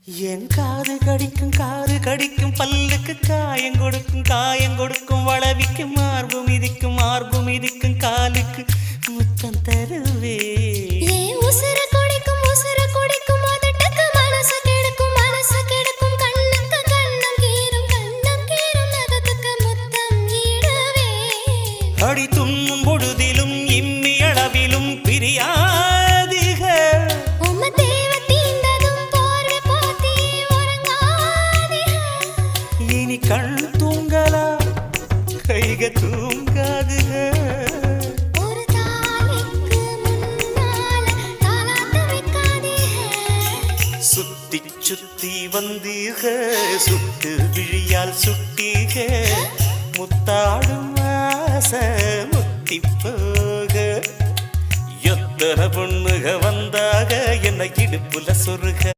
என் காது கடிக்கும் பல்லுக்கு காயம் கொடுக்கும் வளவிக்கும் மார்பு மிதிக்கும் காலுக்கு முத்தம் தருவே உசுர குடிக்கும் அதட்டக்கு மனசு கெடுக்கும் கண்ணுக்கு கண்ணம் கீரும் நகத்துக்கு முத்தம் ஈடவே அடி துண்ணும் பொழுதிலும் இம்மி அளவிலும் பிரியா கண் தூங்கலா கைக தூங்காது ஒரு தாளைக்கு முன்னால தாளாட்ட வைக்காதே சுத்தி வந்தீக சுட்டு விழியால் சுட்டீக முத்தாடும் ஆசை முத்தி போக எத்தனை பொண்ணுக வந்தாக என்ன இடுப்புல சொருக